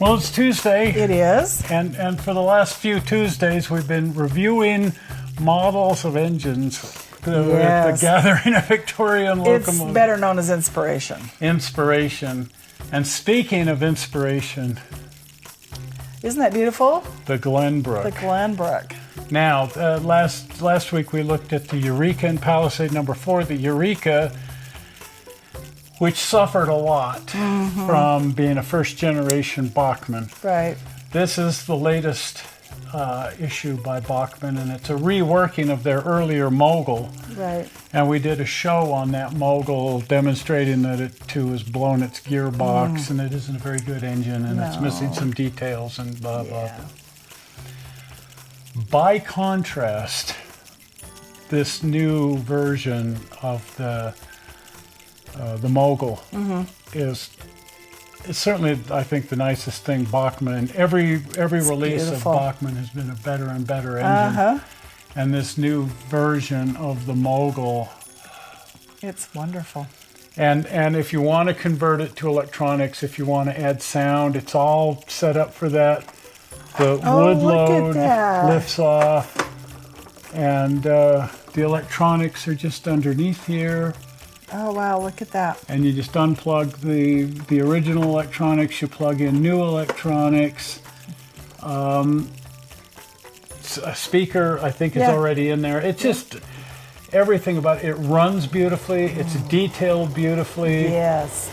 Well, it's Tuesday. It is. And for the last few Tuesdays, we've been reviewing models of engines. The gathering of Victorian locomotives. It's better known as inspiration. Inspiration. And speaking of inspiration, isn't that beautiful? the Glenbrook. The Glenbrook. Now, last week we looked at the Eureka and Palisade number 4. The Eureka, which suffered a lot from being a first-generation Bachmann. Right. This is the latest issue by Bachmann, and it's a reworking of their earlier Mogul. Right. And we did a show on that Mogul demonstrating that it too has blown its gearbox and it isn't a very good engine and it's missing some details and blah, blah, blah. By contrast, this new version of the Mogul is certainly, I think, the nicest thing Bachmann. Every release beautiful. of Bachmann has been a better and better engine. And this new version of the Mogul. It's wonderful. And if you want to convert it to electronics, if you want to add sound, it's all set up for that. The wood load lifts off, and the electronics are just underneath here. Oh, wow, look at that. And you just unplug the original electronics, you plug in new electronics. A speaker, I think, is already in there. It's just everything about it. It runs beautifully. It's detailed beautifully. Yes.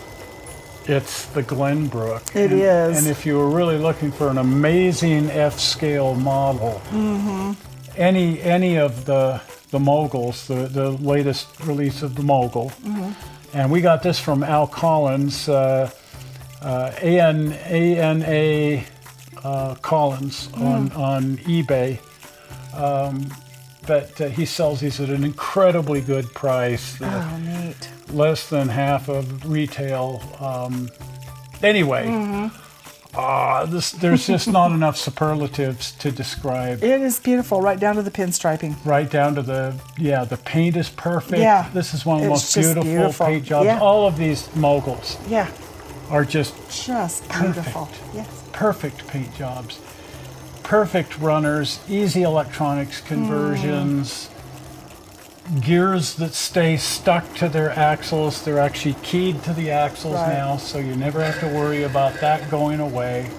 It's the Glenbrook. It is. And if you were really looking for an amazing F-scale model, any of the Moguls, the latest release of the Mogul, and we got this from Al Collins, ANA Collins on eBay. But he sells these at an incredibly good price. Oh, neat. Less than half of retail. Anyway, there's just not enough superlatives to describe. It is beautiful, right down to the pinstriping. Right down to the paint is perfect. Yeah. This is one of the It's most just beautiful paint jobs. Yeah. All of these Moguls are just beautiful. Yes. perfect paint jobs. Perfect runners, easy electronics conversions, gears that stay stuck to their axles. They're actually keyed to the axles now, so you never have to worry about that going away.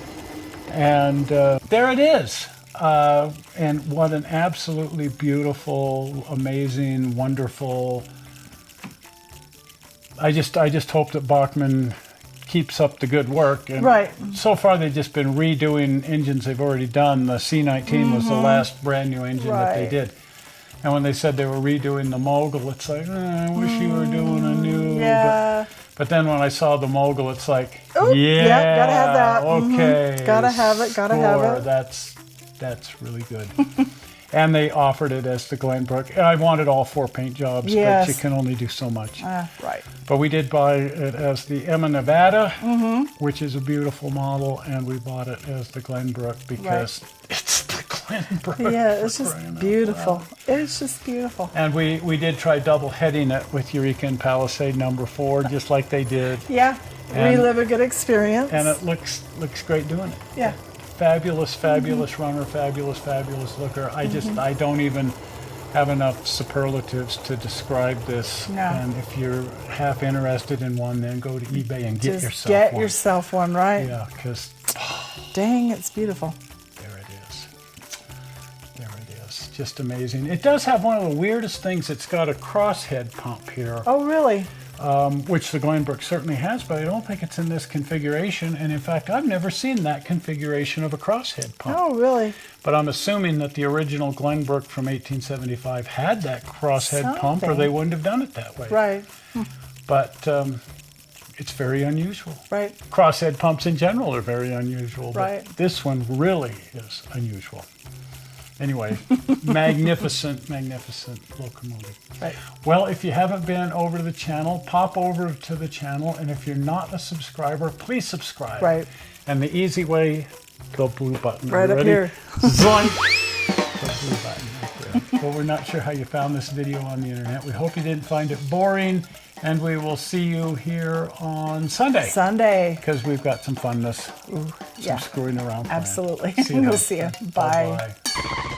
And there it is. And what an absolutely beautiful, amazing, wonderful. I just hope that Bachmann keeps up the good work. And so far they've just been redoing engines they've already done. The C19 was the last brand new engine that they did. And when they said they were redoing the Mogul, it's like, I wish you were doing a new. But then when I saw the Mogul, it's like, gotta have that. Okay. Gotta have it, gotta have it. That's really good. And they offered it as the Glenbrook. I wanted all 4 paint jobs, but you can only do so much. But we did buy it as the Emma Nevada, which is a beautiful model, and we bought it as the Glenbrook because it's the Glenbrook. Yeah, it's just beautiful. It's just beautiful. And we did try double heading it with Eureka and Palisade number 4, just like they did. Yeah, relive a good experience. And it looks great doing it. Yeah. Fabulous, fabulous runner, fabulous, fabulous looker. I don't even have enough superlatives to describe this. No. And if you're half interested in one, then go to eBay and get yourself one. Get yourself one, right? Yeah, because dang, it's beautiful. There it is. There it is. Just amazing. It does have one of the weirdest things. It's got a crosshead pump here. Oh, really? Which the Glenbrook certainly has, but I don't think it's in this configuration. And in fact, I've never seen that configuration of a crosshead pump. Oh, really? But I'm assuming that the original Glenbrook from 1875 had that crosshead pump, or they wouldn't have done it that way. Right. But it's very unusual. Right. Crosshead pumps in general are very unusual, Right. but this one really is unusual. Anyway, magnificent, magnificent locomotive. Right. Well, if you haven't been over to the channel, pop over to the channel. And if you're not a subscriber, please subscribe. Right. And the easy way, the blue button. Right up here. Zoink. The blue button. Right there. Well, we're not sure how you found this video on the internet. We hope you didn't find it boring, and we will see you here on Sunday. Sunday. Because we've got some funness, some yeah. screwing around. Absolutely. See you We'll next see you. time. Bye. Bye-bye.